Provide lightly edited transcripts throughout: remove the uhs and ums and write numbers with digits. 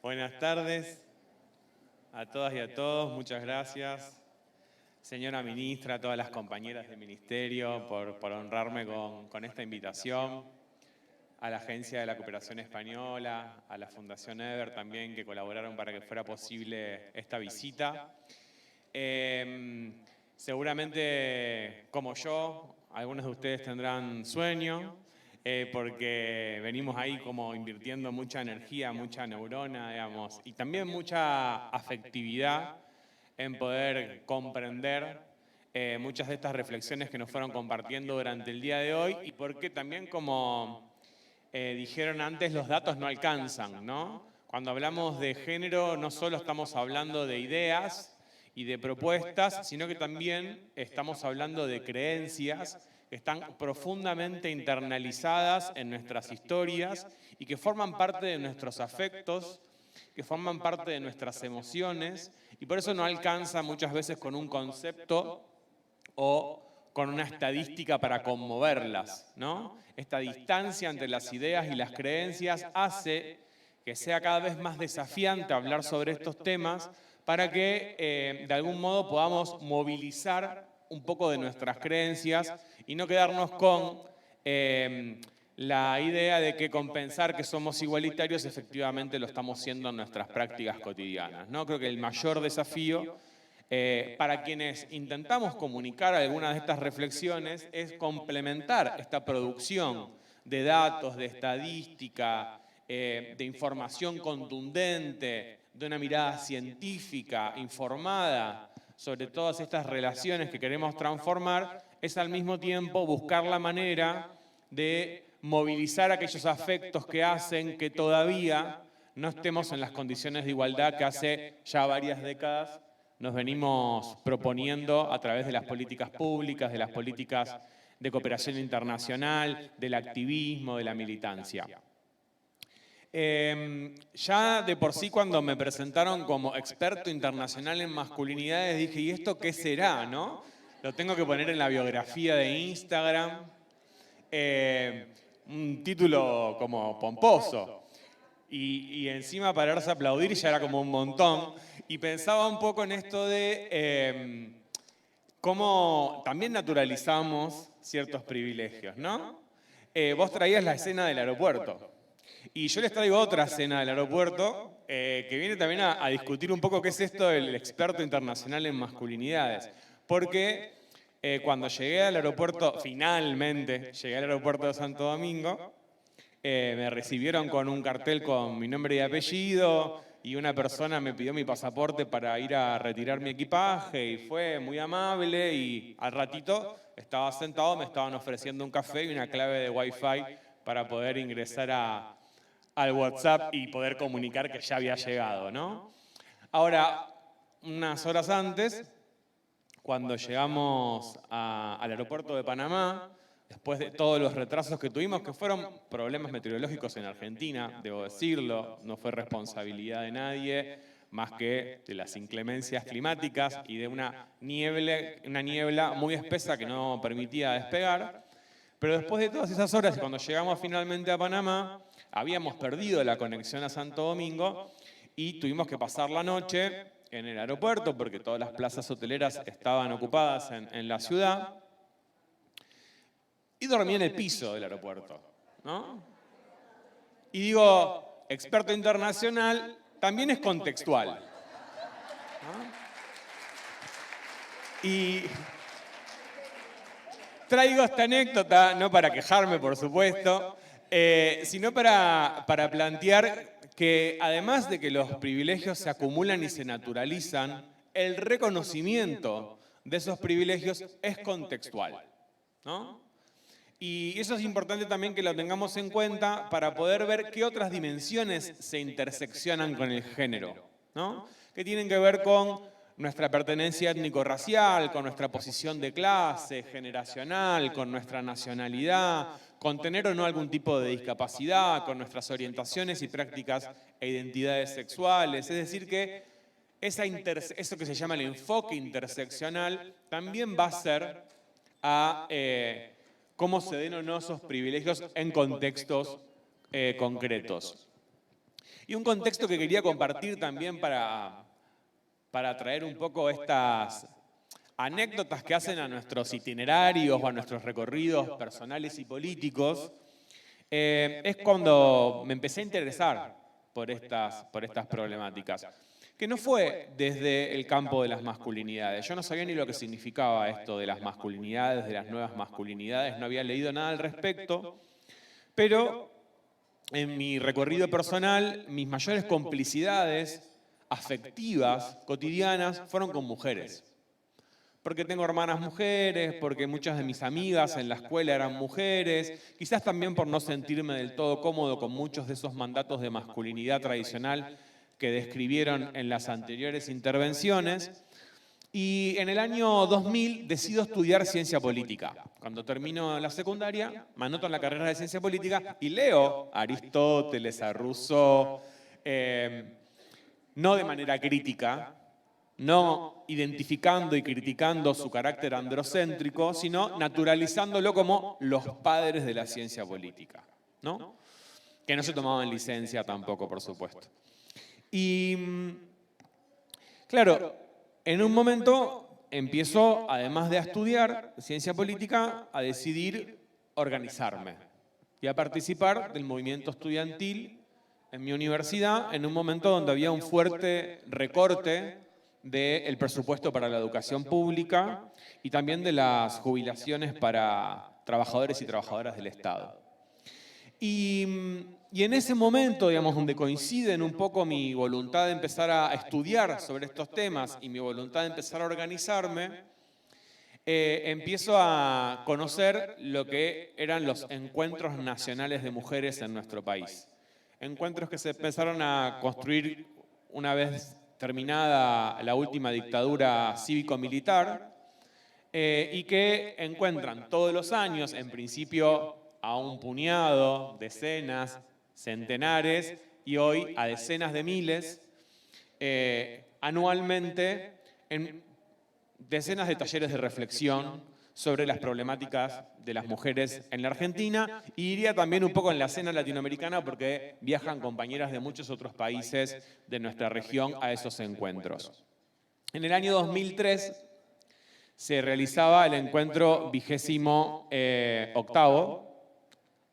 Buenas tardes a todas y a todos, muchas gracias. Señora Ministra, a todas las compañeras del Ministerio por honrarme con esta invitación, a la Agencia de la Cooperación Española, a la Fundación Eber también, que colaboraron para que fuera posible esta visita. Seguramente, como yo, algunos de ustedes tendrán sueño, porque venimos ahí como invirtiendo mucha energía, mucha neurona, digamos, y también mucha afectividad en poder comprender muchas de estas reflexiones que nos fueron compartiendo durante el día de hoy, y porque también, como dijeron antes, los datos no alcanzan, ¿no? Cuando hablamos de género no solo estamos hablando de ideas y de propuestas, sino que también estamos hablando de creencias que están profundamente internalizadas en nuestras historias y que forman parte de nuestros afectos, que forman parte de nuestras emociones, y por eso no alcanza muchas veces con un concepto o con una estadística para conmoverlas, ¿no? Esta distancia entre las ideas y las creencias hace que sea cada vez más desafiante hablar sobre estos temas para que de algún modo podamos movilizar un poco de nuestras creencias y no quedarnos con la idea de que con pensar que somos igualitarios efectivamente lo estamos siendo en nuestras prácticas cotidianas, ¿no? Creo que el mayor desafío para quienes intentamos comunicar algunas de estas reflexiones es complementar esta producción de datos, de estadística, de información contundente, de una mirada científica, informada sobre todas estas relaciones que queremos transformar, es al mismo tiempo buscar la manera de movilizar aquellos afectos que hacen que todavía no estemos en las condiciones de igualdad que hace ya varias décadas nos venimos proponiendo a través de las políticas públicas, de las políticas de cooperación internacional, del activismo, de la militancia. Ya de por sí, cuando me presentaron como experto internacional en masculinidades, dije, ¿y esto qué será, no? Lo tengo que poner en la biografía de Instagram. Un título como pomposo. Y encima pararse a aplaudir ya era como un montón. Y pensaba un poco en esto de cómo también naturalizamos ciertos privilegios, ¿no? Vos traías la escena del aeropuerto. Y yo les traigo otra escena del aeropuerto que viene también a discutir un poco qué es esto del experto internacional en masculinidades. Porque cuando llegué al aeropuerto, finalmente llegué al aeropuerto de Santo Domingo, me recibieron con un cartel con mi nombre y apellido y una persona me pidió mi pasaporte para ir a retirar mi equipaje y fue muy amable, y al ratito estaba sentado, me estaban ofreciendo un café y una clave de Wi-Fi para poder ingresar al WhatsApp y poder comunicar que ya había llegado, ¿no? Ahora, unas horas antes, cuando llegamos al aeropuerto de Panamá, después de todos los retrasos que tuvimos, que fueron problemas meteorológicos en Argentina, debo decirlo, no fue responsabilidad de nadie, más que de las inclemencias climáticas y de una niebla muy espesa que no permitía despegar. Pero después de todas esas horas, y cuando llegamos finalmente a Panamá, habíamos perdido la conexión a Santo Domingo y tuvimos que pasar la noche en el aeropuerto porque todas las plazas hoteleras estaban ocupadas en la ciudad. Y dormí en el piso del aeropuerto, ¿no? Y digo, experto internacional también es contextual, ¿no? Y traigo esta anécdota, no para quejarme, por supuesto, sino para plantear que además de que los privilegios se acumulan y se naturalizan, el reconocimiento de esos privilegios es contextual, ¿no? Y eso es importante también que lo tengamos en cuenta para poder ver qué otras dimensiones se interseccionan con el género, ¿no? Que tienen que ver con nuestra pertenencia étnico-racial, con nuestra posición de clase, generacional, con nuestra nacionalidad, con tener o no algún tipo de discapacidad, con nuestras orientaciones y prácticas e identidades sexuales. Es decir que eso que se llama el enfoque interseccional también va a ser a cómo se den o no esos privilegios en contextos concretos. Y un contexto que quería compartir también para traer un poco estas anécdotas que hacen a nuestros itinerarios o a nuestros recorridos personales y políticos, es cuando me empecé a interesar por estas problemáticas. Que no fue desde el campo de las masculinidades. Yo no sabía ni lo que significaba esto de las masculinidades, de las nuevas masculinidades, no había leído nada al respecto, pero en mi recorrido personal, mis mayores complicidades afectivas, cotidianas, fueron con mujeres. Porque tengo hermanas mujeres, porque muchas de mis amigas en la escuela eran mujeres, quizás también por no sentirme del todo cómodo con muchos de esos mandatos de masculinidad tradicional que describieron en las anteriores intervenciones. Y en el año 2000 decido estudiar ciencia política. Cuando termino la secundaria, me anoto en la carrera de ciencia política y leo a Aristóteles, a Rousseau, no de manera crítica, no identificando y criticando su carácter androcéntrico, sino naturalizándolo como los padres de la ciencia política, ¿no? Que no se tomaban licencia tampoco, por supuesto. Y, claro, en un momento empiezo, además de estudiar ciencia política, a decidir organizarme y a participar del movimiento estudiantil en mi universidad, en un momento donde había un fuerte recorte del presupuesto para la educación pública y también de las jubilaciones para trabajadores y trabajadoras del Estado. Y en ese momento, digamos, donde coinciden un poco mi voluntad de empezar a estudiar sobre estos temas y mi voluntad de empezar a organizarme, empiezo a conocer lo que eran los encuentros nacionales de mujeres en nuestro país. Encuentros que se empezaron a construir una vez terminada la última dictadura cívico-militar y que encuentran todos los años, en principio a un puñado, decenas, centenares y hoy a decenas de miles, anualmente en decenas de talleres de reflexión sobre las problemáticas de las mujeres en la Argentina y iría también un poco en la escena latinoamericana porque viajan compañeras de muchos otros países de nuestra región a esos encuentros. En el año 2003 se realizaba el encuentro 28º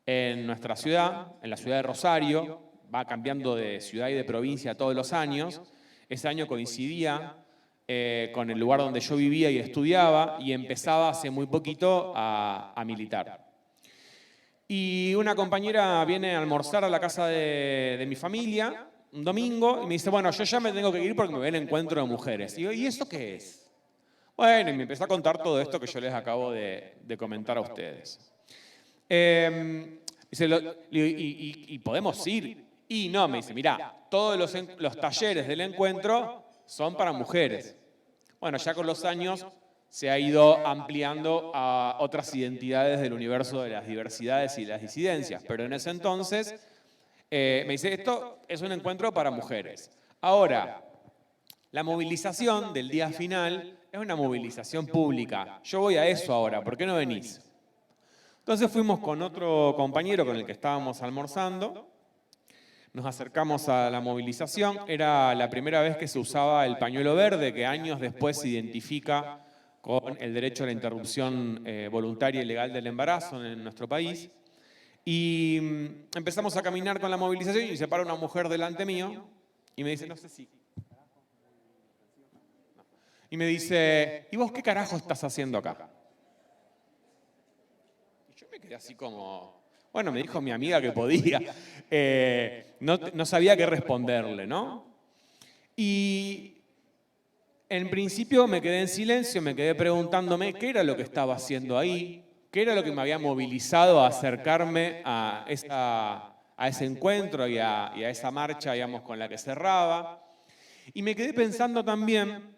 en nuestra ciudad, en la ciudad de Rosario, va cambiando de ciudad y de provincia todos los años. Ese año coincidía con el lugar donde yo vivía y estudiaba y empezaba hace muy poquito a militar. Y una compañera viene a almorzar a la casa de mi familia un domingo y me dice, bueno, yo ya me tengo que ir porque me voy al encuentro de mujeres. Y digo, ¿y eso qué es? Bueno, y me empezó a contar todo esto que yo les acabo de comentar a ustedes. Dice, ¿y podemos ir? Y no, me dice, mirá, todos los talleres del encuentro son para mujeres. Bueno, ya con los años se ha ido ampliando a otras identidades del universo de las diversidades y las disidencias, pero en ese entonces me dice, esto es un encuentro para mujeres. Ahora, la movilización del día final es una movilización pública. Yo voy a eso ahora, ¿por qué no venís? Entonces fuimos con otro compañero con el que estábamos almorzando, nos acercamos a la movilización, era la primera vez que se usaba el pañuelo verde, que años después se identifica con el derecho a la interrupción voluntaria y legal del embarazo en nuestro país. Y empezamos a caminar con la movilización y se para una mujer delante mío y me dice, no sé si... Y me dice, ¿y vos qué carajo estás haciendo acá? Y yo me quedé así como, bueno, me dijo mi amiga que podía. No sabía qué responderle, ¿no? Y en principio me quedé en silencio, me quedé preguntándome qué era lo que estaba haciendo ahí, qué era lo que me había movilizado a acercarme a ese encuentro y a esa marcha, digamos, con la que cerraba. Y me quedé pensando también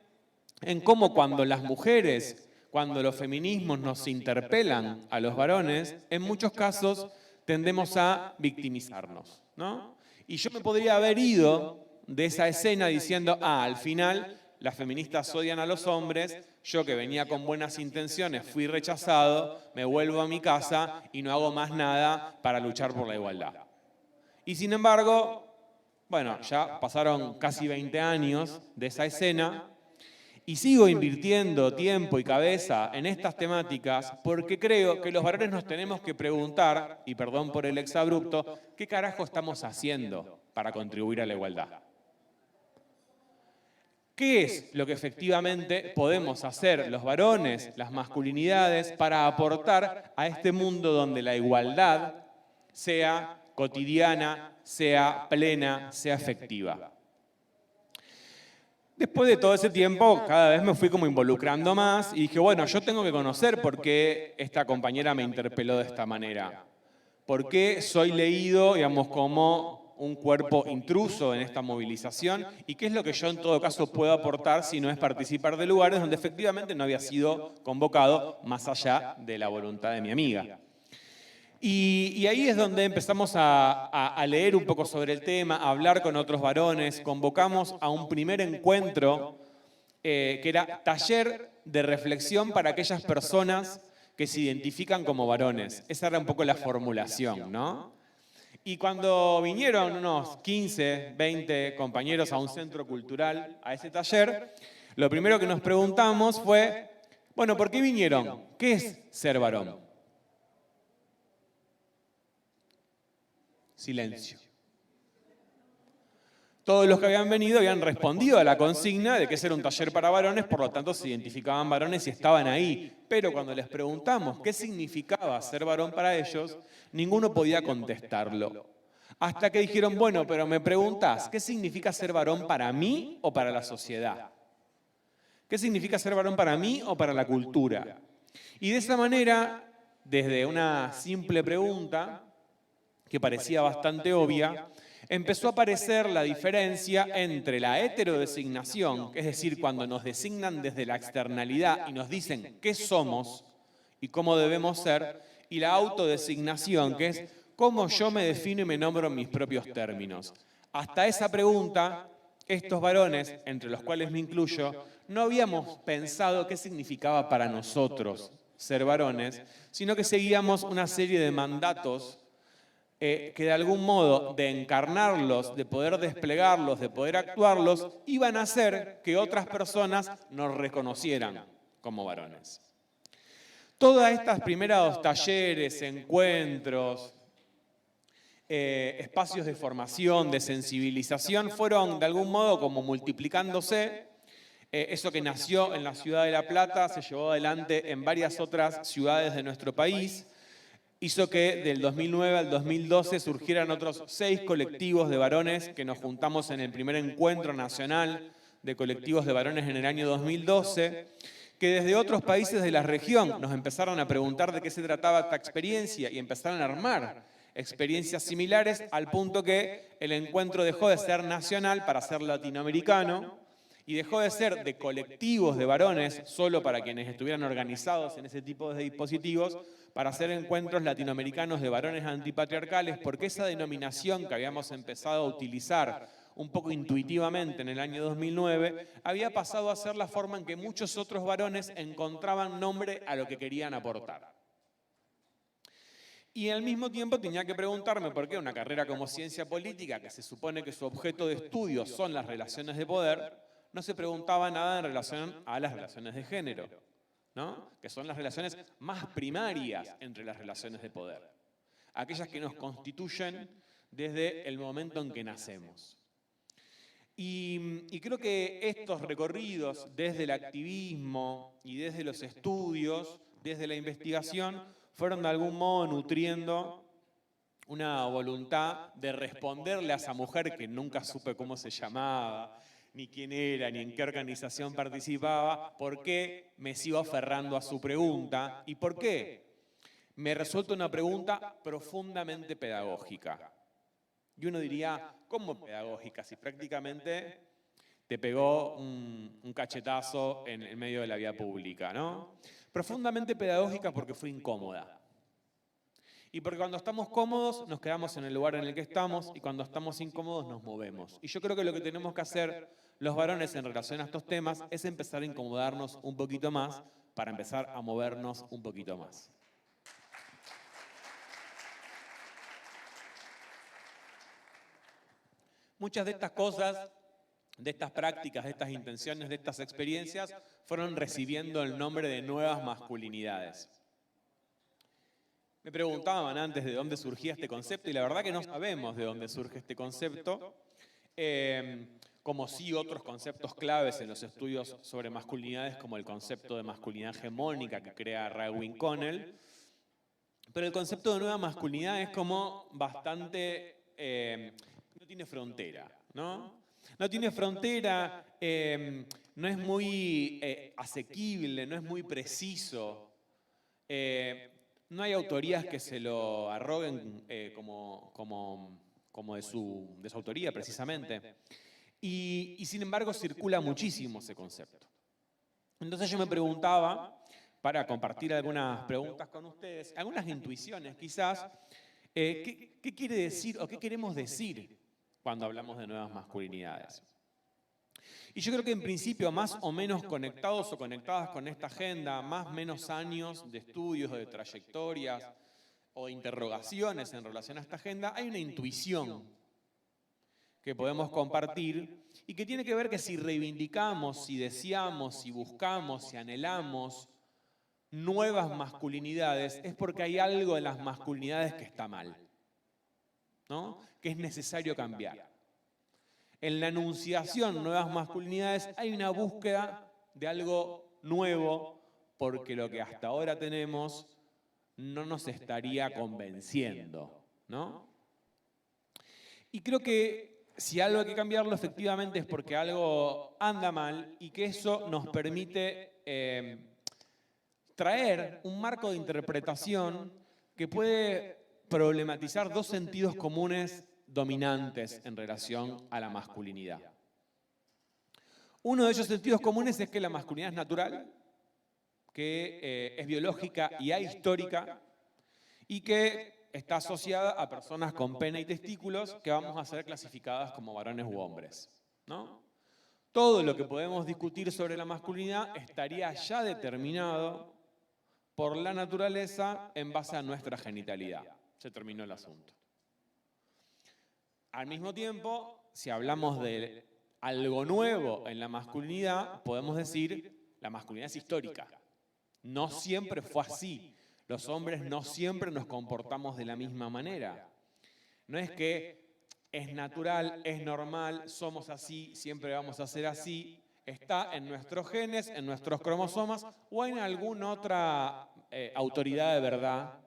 en cómo cuando las mujeres, cuando los feminismos nos interpelan a los varones, en muchos casos tendemos a victimizarnos, ¿no? Y yo me podría haber ido de esa escena diciendo, al final las feministas odian a los hombres, yo que venía con buenas intenciones fui rechazado, me vuelvo a mi casa y no hago más nada para luchar por la igualdad. Y sin embargo, Bueno, ya pasaron casi 20 años de esa escena y sigo invirtiendo tiempo y cabeza en estas temáticas porque creo que los varones nos tenemos que preguntar, y perdón por el exabrupto, ¿qué carajo estamos haciendo para contribuir a la igualdad? ¿Qué es lo que efectivamente podemos hacer los varones, las masculinidades, para aportar a este mundo donde la igualdad sea cotidiana, sea plena, sea efectiva? Después de todo ese tiempo, cada vez me fui como involucrando más y dije, bueno, yo tengo que conocer por qué esta compañera me interpeló de esta manera. ¿Por qué soy leído, digamos, como un cuerpo intruso en esta movilización? ¿Y qué es lo que yo en todo caso puedo aportar si no es participar de lugares donde efectivamente no había sido convocado más allá de la voluntad de mi amiga? Y ahí es donde empezamos a leer un poco sobre el tema, a hablar con otros varones. Convocamos a un primer encuentro que era taller de reflexión para aquellas personas que se identifican como varones. Esa era un poco la formulación, ¿no? Y cuando vinieron unos 15, 20 compañeros a un centro cultural, a ese taller, lo primero que nos preguntamos fue, bueno, ¿por qué vinieron? ¿Qué es ser varón? Silencio. Todos los que habían venido habían respondido a la consigna de que ese era un taller para varones, por lo tanto se identificaban varones y estaban ahí. Pero cuando les preguntamos qué significaba ser varón para ellos, ninguno podía contestarlo. Hasta que dijeron, bueno, pero me preguntás, ¿qué significa ser varón para mí o para la sociedad? ¿Qué significa ser varón para mí o para la cultura? Y de esa manera, desde una simple pregunta, que parecía bastante obvia, empezó a aparecer la diferencia entre la heterodesignación, es decir, cuando nos designan desde la externalidad y nos dicen qué somos y cómo debemos ser, y la autodesignación, que es cómo yo me defino y me nombro en mis propios términos. Hasta esa pregunta, estos varones, entre los cuales me incluyo, no habíamos pensado qué significaba para nosotros ser varones, sino que seguíamos una serie de mandatos que de algún modo de encarnarlos, de poder desplegarlos, de poder actuarlos, iban a hacer que otras personas nos reconocieran como varones. Todas estas primeros talleres, encuentros, espacios de formación, de sensibilización, fueron de algún modo como multiplicándose. Eso que nació en la ciudad de La Plata se llevó adelante en varias otras ciudades de nuestro país. Hizo que del 2009 al 2012 surgieran otros 6 colectivos de varones que nos juntamos en el primer encuentro nacional de colectivos de varones en el año 2012, que desde otros países de la región nos empezaron a preguntar de qué se trataba esta experiencia y empezaron a armar experiencias similares al punto que el encuentro dejó de ser nacional para ser latinoamericano y dejó de ser de colectivos de varones, solo para quienes estuvieran organizados en ese tipo de dispositivos, para hacer encuentros latinoamericanos de varones antipatriarcales, porque esa denominación que habíamos empezado a utilizar un poco intuitivamente en el año 2009, había pasado a ser la forma en que muchos otros varones encontraban nombre a lo que querían aportar. Y al mismo tiempo tenía que preguntarme por qué una carrera como ciencia política, que se supone que su objeto de estudio son las relaciones de poder, no se preguntaba nada en relación a las relaciones de género, ¿no? Que son las relaciones más primarias entre las relaciones de poder, aquellas que nos constituyen desde el momento en que nacemos. Y creo que estos recorridos desde el activismo y desde los estudios, desde la investigación, fueron de algún modo nutriendo una voluntad de responderle a esa mujer que nunca supe cómo se llamaba, ni quién era, ni en qué organización participaba, por qué me sigo aferrando a su pregunta y por qué me resulta una pregunta profundamente pedagógica. Y uno diría, ¿cómo pedagógica? Si prácticamente te pegó un cachetazo en el medio de la vía pública, ¿no? Profundamente pedagógica porque fue incómoda. Y porque cuando estamos cómodos nos quedamos en el lugar en el que estamos y cuando estamos incómodos nos movemos. Y yo creo que lo que tenemos que hacer los varones en relación a estos temas es empezar a incomodarnos un poquito más para empezar a movernos un poquito más. Muchas de estas cosas, de estas prácticas, de estas intenciones, de estas experiencias, fueron recibiendo el nombre de nuevas masculinidades. Me preguntaban antes de dónde surgía este concepto, y la verdad que no sabemos de dónde surge este concepto, como sí otros conceptos claves en los estudios sobre masculinidades, como el concepto de masculinidad hegemónica que crea Raewyn Connell. Pero el concepto de nueva masculinidad es como bastante, no tiene frontera, ¿no? No tiene frontera, no es muy asequible, no es muy preciso. No hay autorías que se lo arroguen como de su autoría, precisamente. Y sin embargo circula muchísimo ese concepto. Entonces yo me preguntaba, para compartir algunas preguntas con ustedes, algunas intuiciones quizás, ¿qué quiere decir o qué queremos decir cuando hablamos de nuevas masculinidades? Y yo creo que en principio, más o menos conectados o conectadas con esta agenda, más o menos años de estudios, de trayectorias o de interrogaciones en relación a esta agenda, hay una intuición que podemos compartir y que tiene que ver que si reivindicamos, si deseamos, si buscamos, si anhelamos nuevas masculinidades, es porque hay algo en las masculinidades que está mal, ¿no? Que es necesario cambiar. En la enunciación nuevas masculinidades hay una búsqueda de algo nuevo, porque lo que hasta ahora tenemos no nos estaría convenciendo, ¿no? Y creo que si algo hay que cambiarlo, efectivamente es porque algo anda mal y que eso nos permite traer un marco de interpretación que puede problematizar dos sentidos comunes dominantes en relación a la masculinidad. Uno de esos sentidos comunes es que la masculinidad es natural, que es biológica y ahistórica, y que está asociada a personas con pene y testículos que vamos a ser clasificadas como varones u hombres, ¿no? Todo lo que podemos discutir sobre la masculinidad estaría ya determinado por la naturaleza en base a nuestra genitalidad. Se terminó el asunto. Al mismo tiempo, si hablamos de algo nuevo en la masculinidad, podemos decir la masculinidad es histórica. No siempre fue así. Los hombres no siempre nos comportamos de la misma manera. No es que es natural, es normal, somos así, siempre vamos a ser así. Está en nuestros genes, en nuestros cromosomas o en alguna otra autoridad de verdad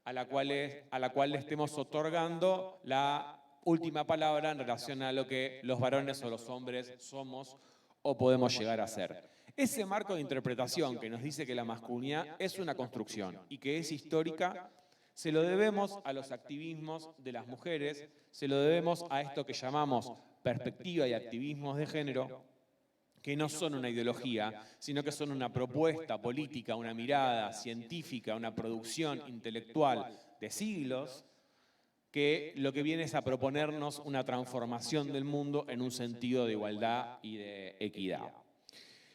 a la cual le estemos otorgando la última palabra en relación a lo que los varones o los hombres somos o podemos llegar a ser. Ese marco de interpretación que nos dice que la masculinidad es una construcción y que es histórica, se lo debemos a los activismos de las mujeres, se lo debemos a esto que llamamos perspectiva y activismos de género, que no son una ideología, sino que son una propuesta política, una mirada científica, una producción intelectual de siglos, que lo que viene es a proponernos una transformación del mundo en un sentido de igualdad y de equidad.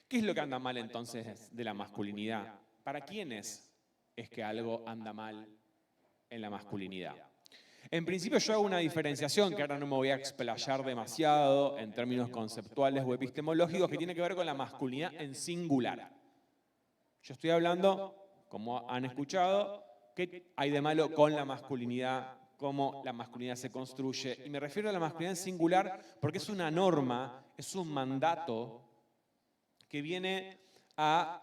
¿Qué es lo que anda mal entonces de la masculinidad? ¿Para quiénes es que algo anda mal en la masculinidad? En principio yo hago una diferenciación, que ahora no me voy a explayar demasiado en términos conceptuales o epistemológicos, que tiene que ver con la masculinidad en singular. Yo estoy hablando, como han escuchado, qué hay de malo con la masculinidad, cómo la masculinidad se construye. Y me refiero a la masculinidad en singular porque es una norma, es un mandato que viene a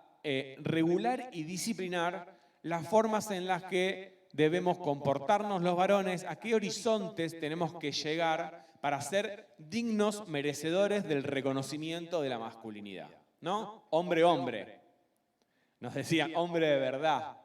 regular y disciplinar las formas en las que debemos comportarnos los varones, a qué horizontes tenemos que llegar para ser dignos, merecedores del reconocimiento de la masculinidad, ¿no? Hombre, hombre. Nos decían hombre de verdad.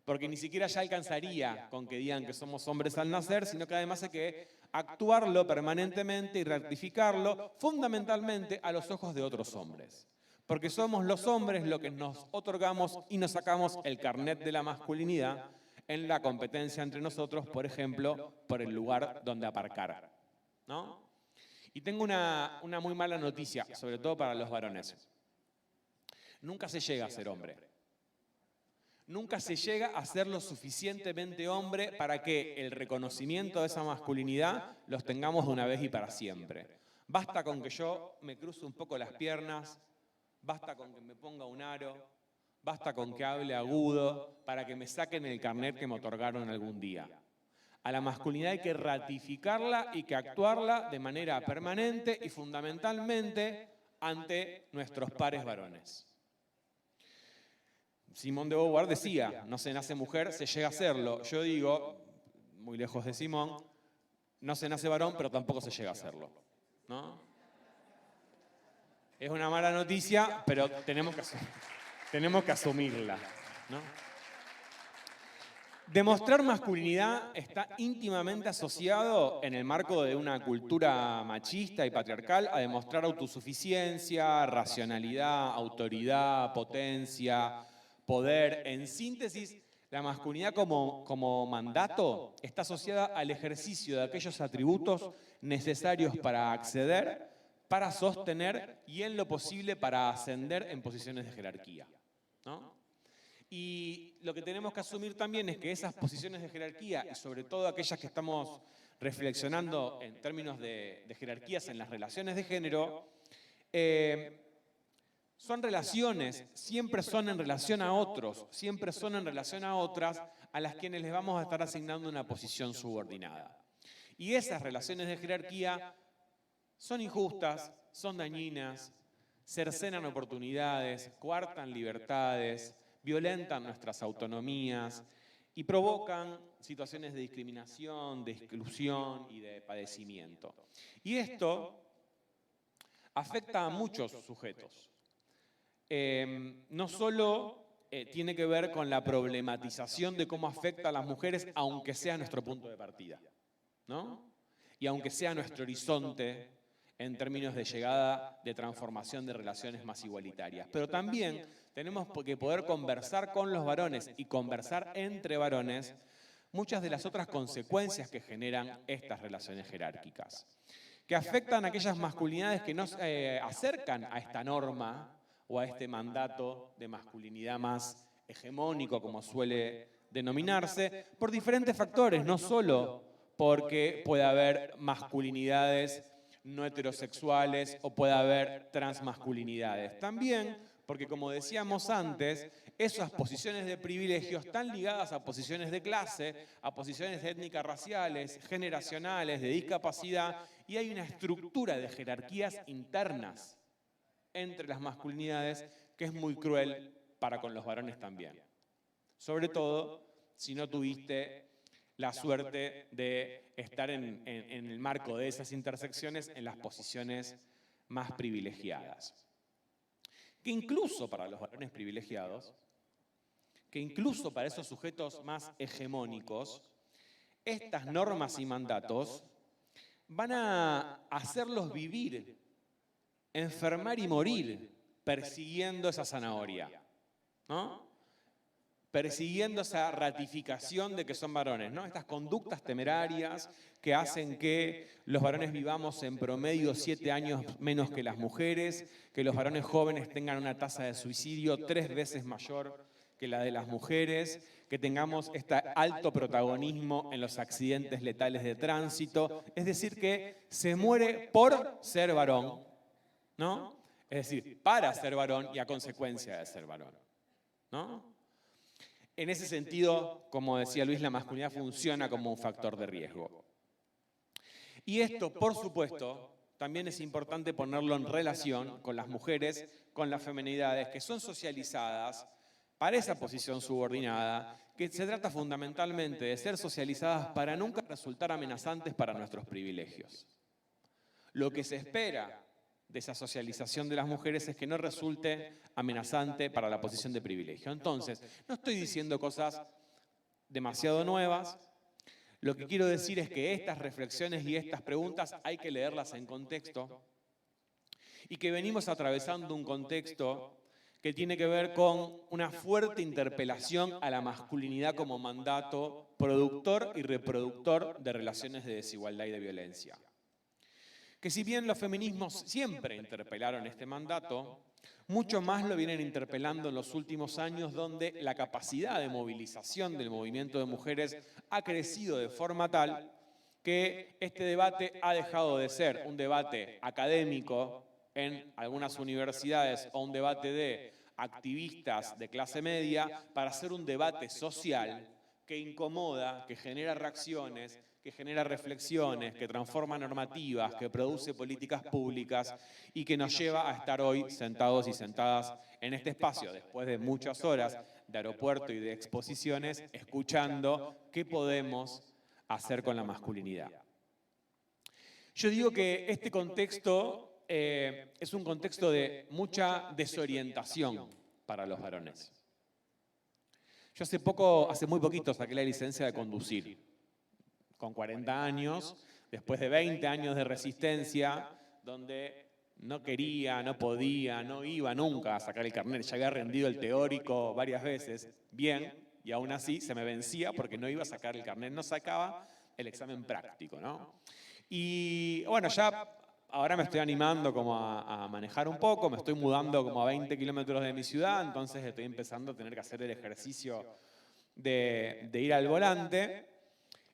Porque ni siquiera ya alcanzaría con que digan que somos hombres al nacer, sino que además hay que actuarlo permanentemente y rectificarlo fundamentalmente a los ojos de otros hombres. Porque somos los hombres los que nos otorgamos y nos sacamos el carnet de la masculinidad en la competencia entre nosotros, por ejemplo, por el lugar donde aparcar, ¿no? Y tengo una muy mala noticia, sobre todo para los varones. Nunca se llega a ser hombre. nunca se llega a ser lo suficientemente hombre para que el reconocimiento de esa masculinidad los tengamos de una vez y para siempre. Basta con que yo me cruce un poco las piernas, basta con que me ponga un aro, basta con que hable agudo para que me saquen el carnet que me otorgaron algún día. A la masculinidad hay que ratificarla y que actuarla de manera permanente y fundamentalmente ante nuestros pares varones. Simón de Beauvoir decía, no se nace mujer, se llega a serlo. Yo digo, muy lejos de Simón, no se nace varón, pero tampoco se llega a serlo, ¿no? Es una mala noticia, pero tenemos que asumirla, ¿no? Demostrar masculinidad está íntimamente asociado, en el marco de una cultura machista y patriarcal, a demostrar autosuficiencia, racionalidad, autoridad, potencia, poder. En síntesis, la masculinidad como mandato está asociada al ejercicio de aquellos atributos necesarios para acceder, para sostener y, en lo posible, para ascender en posiciones de jerarquía, ¿no? Y lo que tenemos que asumir también es que esas posiciones de jerarquía, y sobre todo aquellas que estamos reflexionando en términos de jerarquías en las relaciones de género, son relaciones, siempre son en relación a otros, siempre son en relación a otras a las quienes les vamos a estar asignando una posición subordinada. Y esas relaciones de jerarquía son injustas, son dañinas, cercenan oportunidades, coartan libertades, violentan nuestras autonomías y provocan situaciones de discriminación, de exclusión y de padecimiento. Y esto afecta a muchos sujetos. No solo tiene que ver con la problematización de cómo afecta a las mujeres, aunque sea nuestro punto de partida, ¿no? Y aunque sea nuestro horizonte en términos de llegada, de transformación de relaciones más igualitarias. Pero también tenemos que poder conversar con los varones y conversar entre varones muchas de las otras consecuencias que generan estas relaciones jerárquicas, que afectan a aquellas masculinidades que nos acercan a esta norma o a este mandato de masculinidad más hegemónico, como suele denominarse, por diferentes factores, no solo porque puede haber masculinidades no heterosexuales o puede haber transmasculinidades. También porque, como decíamos antes, esas posiciones de privilegio están ligadas a posiciones de clase, a posiciones étnicas, raciales, generacionales, de discapacidad, y hay una estructura de jerarquías internas entre las masculinidades que es muy cruel para con los varones también. Sobre todo si no tuviste la suerte de estar en el marco de esas intersecciones en las posiciones más privilegiadas. Que incluso para los varones privilegiados, que incluso para esos sujetos más hegemónicos, estas normas y mandatos van a hacerlos vivir, enfermar y morir persiguiendo esa zanahoria, ¿no? Persiguiendo esa ratificación de que son varones, ¿no? Estas conductas temerarias que hacen que los varones vivamos en promedio 7 años menos que las mujeres, que los varones jóvenes tengan una tasa de suicidio 3 veces mayor que la de las mujeres, que tengamos este alto protagonismo en los accidentes letales de tránsito, es decir, que se muere por ser varón, ¿no? Es decir, para ser varón y a consecuencia de ser varón, ¿no? En ese sentido, como decía Luis, la masculinidad funciona como un factor de riesgo. Y esto, por supuesto, también es importante ponerlo en relación con las mujeres, con las feminidades que son socializadas para esa posición subordinada, que se trata fundamentalmente de ser socializadas para nunca resultar amenazantes para nuestros privilegios. Lo que se espera de esa socialización de las mujeres es que no resulte amenazante para la posición de privilegio. Entonces, no estoy diciendo cosas demasiado nuevas. Lo que quiero decir es que estas reflexiones y estas preguntas hay que leerlas en contexto y que venimos atravesando un contexto que tiene que ver con una fuerte interpelación a la masculinidad como mandato productor y reproductor de relaciones de desigualdad y de violencia. que si bien los feminismos siempre interpelaron este mandato, mucho más lo vienen interpelando en los últimos años, donde la capacidad de movilización del movimiento de mujeres ha crecido de forma tal que este debate ha dejado de ser un debate académico en algunas universidades o un debate de activistas de clase media para ser un debate social que incomoda, que genera reacciones, que genera reflexiones, que transforma normativas, que produce políticas públicas y que nos lleva a estar hoy sentados y sentadas en este espacio, después de muchas horas de aeropuerto y de exposiciones, escuchando qué podemos hacer con la masculinidad. Yo digo que este contexto es un contexto de mucha desorientación para los varones. Yo hace muy poquito saqué la licencia de conducir, con 40 años, después de 20 años de resistencia, donde no quería, no podía, no iba nunca a sacar el carnet. Ya había rendido el teórico varias veces, bien, y aún así se me vencía porque no iba a sacar el carnet, no sacaba el examen práctico, ¿no? Y bueno, ya ahora me estoy animando como a manejar un poco, me estoy mudando como a 20 kilómetros de mi ciudad, entonces estoy empezando a tener que hacer el ejercicio de ir al volante.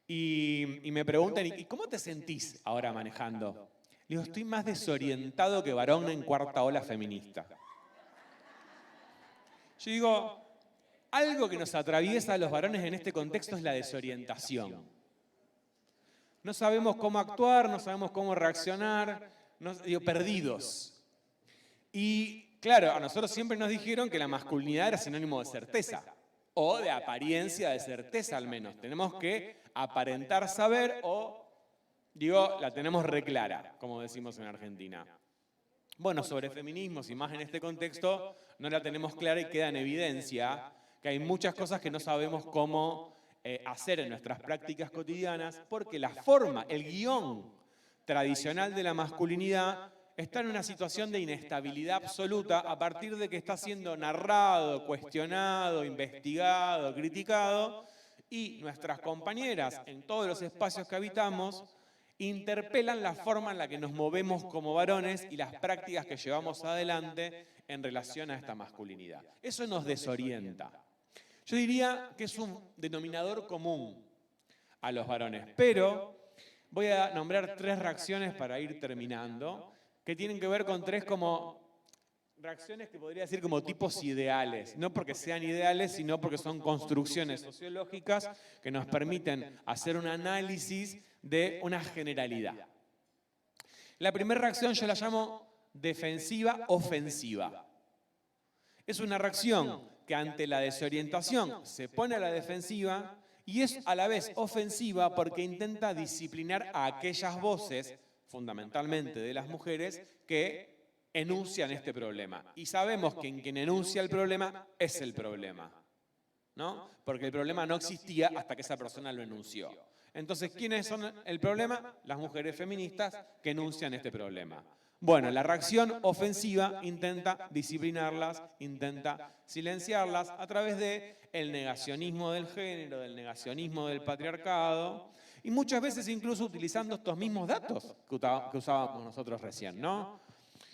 Y me preguntan, ¿y cómo te sentís ahora manejando? Le digo, estoy más desorientado que varón en cuarta ola feminista. Yo digo, algo que nos atraviesa a los varones en este contexto es la desorientación. No sabemos cómo actuar, no sabemos cómo reaccionar, perdidos. Y claro, a nosotros siempre nos dijeron que la masculinidad era sinónimo de certeza, o de apariencia de certeza al menos. Tenemos que aparentar saber o, la tenemos reclara, como decimos en Argentina. Bueno, sobre feminismos y más en este contexto, no la tenemos clara y queda en evidencia que hay muchas cosas que no sabemos cómo hacer en nuestras prácticas cotidianas, porque la forma, el guión tradicional de la masculinidad está en una situación de inestabilidad absoluta a partir de que está siendo narrado, cuestionado, investigado, criticado, y nuestras compañeras en todos los espacios que habitamos interpelan la forma en la que nos movemos como varones y las prácticas que llevamos adelante en relación a esta masculinidad. Eso nos desorienta. Yo diría que es un denominador común a los varones, pero voy a nombrar 3 reacciones para ir terminando, que tienen que ver con 3 como reacciones que podría decir como tipos ideales, no porque sean ideales, sino porque son construcciones sociológicas que nos permiten hacer un análisis de una generalidad. La primera reacción yo la llamo defensiva-ofensiva. Es una reacción que ante la desorientación se pone a la defensiva y es a la vez ofensiva porque intenta disciplinar a aquellas voces, fundamentalmente de las mujeres, que enuncian este problema. Y sabemos que quien enuncia el problema es el problema, ¿no? Porque el problema no existía hasta que esa persona lo enunció. Entonces, ¿quiénes son el problema? Las mujeres feministas que enuncian este problema. Bueno, la reacción ofensiva intenta disciplinarlas, intenta silenciarlas a través del negacionismo del género, del negacionismo del patriarcado, y muchas veces incluso utilizando estos mismos datos que usábamos nosotros recién, ¿no?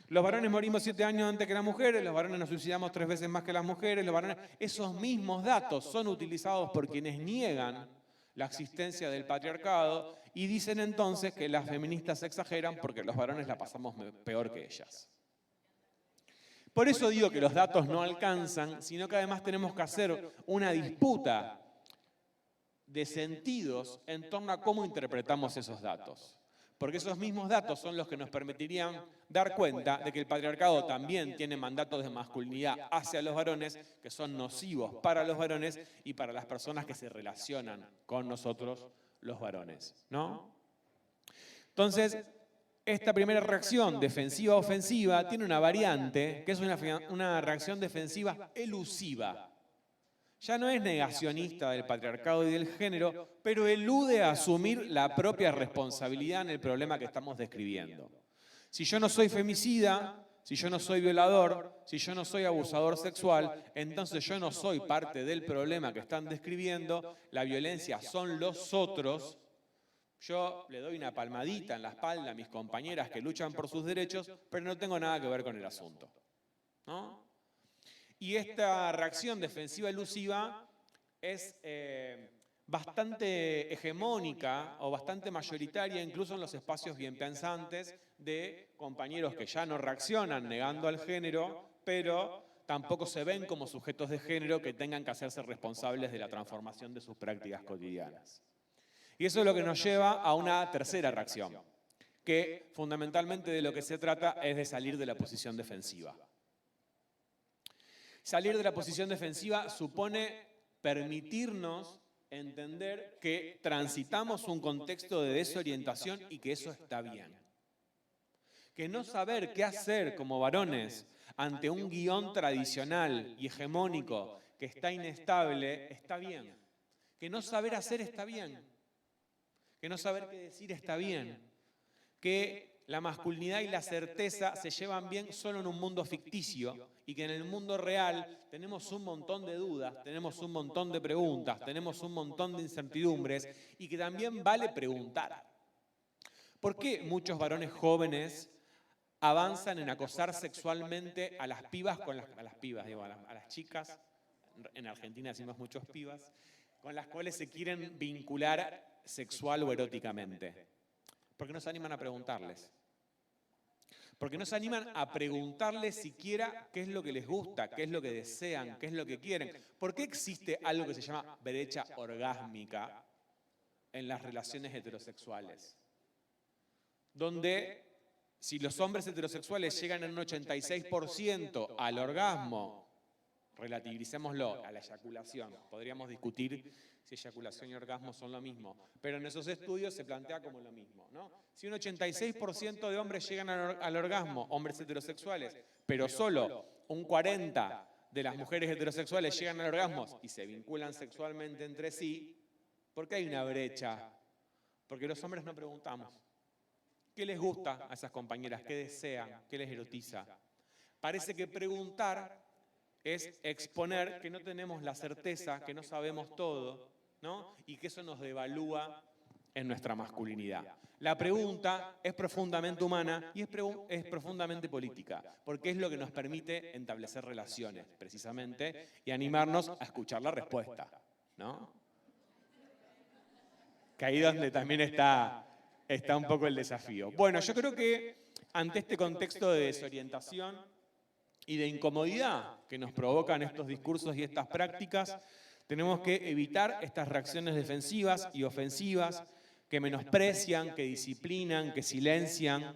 Los varones morimos 7 años antes que las mujeres, los varones nos suicidamos 3 veces más que las mujeres, esos mismos datos son utilizados por quienes niegan la existencia del patriarcado y dicen entonces que las feministas exageran porque los varones la pasamos peor que ellas. Por eso digo que los datos no alcanzan, sino que además tenemos que hacer una disputa de sentidos en torno a cómo interpretamos esos datos. Porque esos mismos datos son los que nos permitirían dar cuenta de que el patriarcado también tiene mandatos de masculinidad hacia los varones que son nocivos para los varones y para las personas que se relacionan con nosotros, los varones, ¿no? Entonces, esta primera reacción defensiva-ofensiva tiene una variante que es una reacción defensiva elusiva. Ya no es negacionista del patriarcado y del género, pero elude a asumir la propia responsabilidad en el problema que estamos describiendo. Si yo no soy femicida, si yo no soy violador, si yo no soy abusador sexual, entonces yo no soy parte del problema que están describiendo, la violencia son los otros, Yo le doy una palmadita en la espalda a mis compañeras que luchan por sus derechos, pero no tengo nada que ver con el asunto, ¿no? Y esta reacción defensiva elusiva es bastante hegemónica o bastante mayoritaria incluso en los espacios bien pensantes de compañeros que ya no reaccionan negando al género, pero tampoco se ven como sujetos de género que tengan que hacerse responsables de la transformación de sus prácticas cotidianas. Y eso es lo que nos lleva a una tercera reacción, que fundamentalmente de lo que se trata es de salir de la posición defensiva. Salir de la posición defensiva supone permitirnos entender que transitamos un contexto de desorientación y que eso está bien. Que no saber qué hacer como varones ante un guión tradicional y hegemónico que está inestable está bien. Que no saber hacer está bien. Que no saber qué decir está bien. Que la masculinidad y la certeza se llevan bien solo en un mundo ficticio y que en el mundo real tenemos un montón de dudas, tenemos un montón de preguntas, tenemos un montón de incertidumbres y que también vale preguntar. ¿Por qué muchos varones jóvenes avanzan en acosar sexualmente a las pibas, a las chicas, en Argentina decimos muchos pibas, con las cuales se quieren vincular sexual o eróticamente? Porque no se animan a preguntarles. Porque no se animan a preguntarles siquiera qué es lo que les gusta, qué es lo que desean, qué es lo que quieren. ¿Por qué existe algo que se llama brecha orgásmica en las relaciones heterosexuales? Donde si los hombres heterosexuales llegan en un 86% al orgasmo, relativicémoslo a la eyaculación, podríamos discutir si eyaculación y orgasmo son lo mismo, pero en esos estudios se plantea como lo mismo, ¿no? Si un 86% de hombres llegan al orgasmo, hombres heterosexuales, pero solo un 40% de las mujeres heterosexuales llegan al orgasmo y se vinculan sexualmente entre sí, ¿por qué hay una brecha? Porque los hombres no preguntamos. ¿Qué les gusta a esas compañeras? ¿Qué desean? ¿Qué les erotiza? Parece que preguntar es exponer que no tenemos la certeza, que no sabemos todo, ¿no? Y que eso nos devalúa en nuestra masculinidad. La pregunta es profundamente humana y es profundamente política, porque es lo que nos permite establecer relaciones, precisamente, y animarnos a escuchar la respuesta, ¿no? Que ahí donde también está un poco el desafío. Bueno, yo creo que ante este contexto de desorientación y de incomodidad que nos provocan estos discursos y estas prácticas, tenemos que evitar estas reacciones defensivas y ofensivas que menosprecian, que disciplinan, que silencian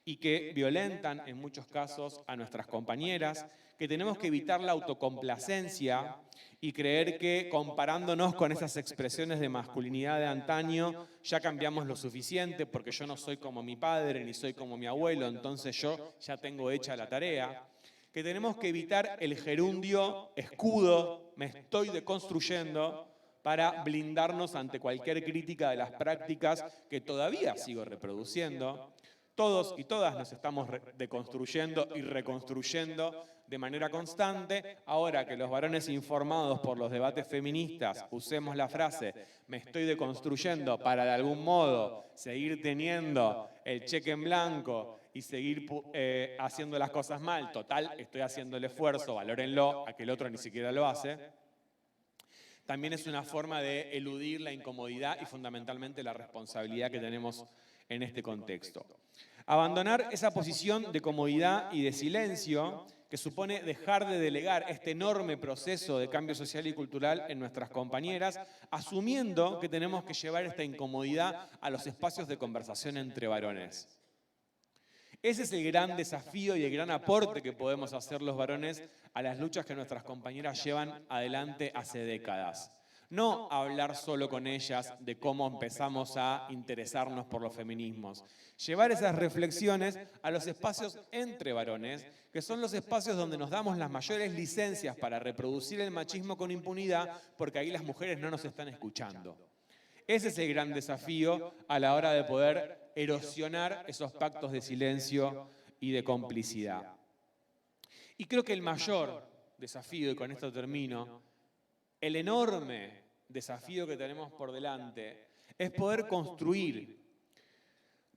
y que violentan en muchos casos a nuestras compañeras, que tenemos que evitar la autocomplacencia y creer que comparándonos con esas expresiones de masculinidad de antaño ya cambiamos lo suficiente porque yo no soy como mi padre ni soy como mi abuelo, entonces yo ya tengo hecha la tarea. Que tenemos que evitar el gerundio escudo, me estoy deconstruyendo, para blindarnos ante cualquier crítica de las prácticas que todavía sigo reproduciendo. Todos y todas nos estamos deconstruyendo y reconstruyendo de manera constante. Ahora que los varones informados por los debates feministas usemos la frase me estoy deconstruyendo para de algún modo seguir teniendo el cheque en blanco y seguir haciendo las cosas mal, total, estoy haciendo el esfuerzo, valórenlo, a que el otro ni siquiera lo hace, también es una forma de eludir la incomodidad y fundamentalmente la responsabilidad que tenemos en este contexto. Abandonar esa posición de comodidad y de silencio que supone dejar de delegar este enorme proceso de cambio social y cultural en nuestras compañeras, asumiendo que tenemos que llevar esta incomodidad a los espacios de conversación entre varones. Ese es el gran desafío y el gran aporte que podemos hacer los varones a las luchas que nuestras compañeras llevan adelante hace décadas. No hablar solo con ellas de cómo empezamos a interesarnos por los feminismos. Llevar esas reflexiones a los espacios entre varones, que son los espacios donde nos damos las mayores licencias para reproducir el machismo con impunidad, porque ahí las mujeres no nos están escuchando. Ese es el gran desafío a la hora de poder erosionar esos pactos de silencio y de complicidad. Y creo que el mayor desafío, y con esto termino, el enorme desafío que tenemos por delante es poder construir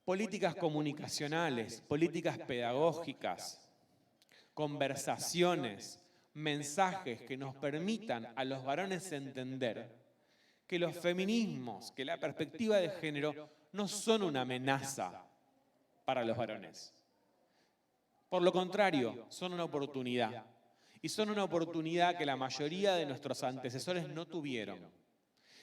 políticas comunicacionales, políticas pedagógicas, conversaciones, mensajes que nos permitan a los varones entender que los feminismos, que la perspectiva de género no son una amenaza para los varones. Por lo contrario, son una oportunidad. Y son una oportunidad que la mayoría de nuestros antecesores no tuvieron.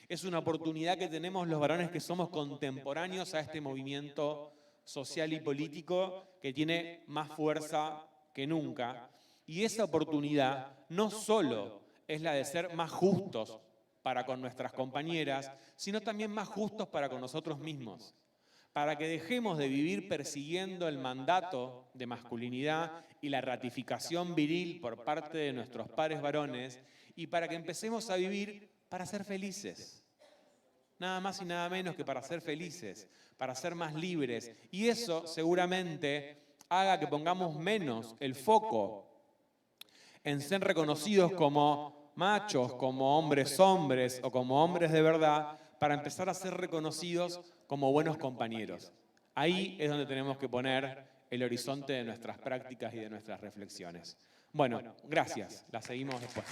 Es una oportunidad que tenemos los varones que somos contemporáneos a este movimiento social y político que tiene más fuerza que nunca. Y esa oportunidad no solo es la de ser más justos para con nuestras compañeras, sino también más justos para con nosotros mismos. Para que dejemos de vivir persiguiendo el mandato de masculinidad y la ratificación viril por parte de nuestros pares varones y para que empecemos a vivir para ser felices. Nada más y nada menos que para ser felices, para ser más libres. Y eso seguramente haga que pongamos menos el foco en ser reconocidos como machos, como hombres o como hombres de verdad, para empezar a ser reconocidos como buenos compañeros. Ahí es donde tenemos que poner el horizonte de nuestras prácticas y de nuestras reflexiones. Bueno, gracias. La seguimos después.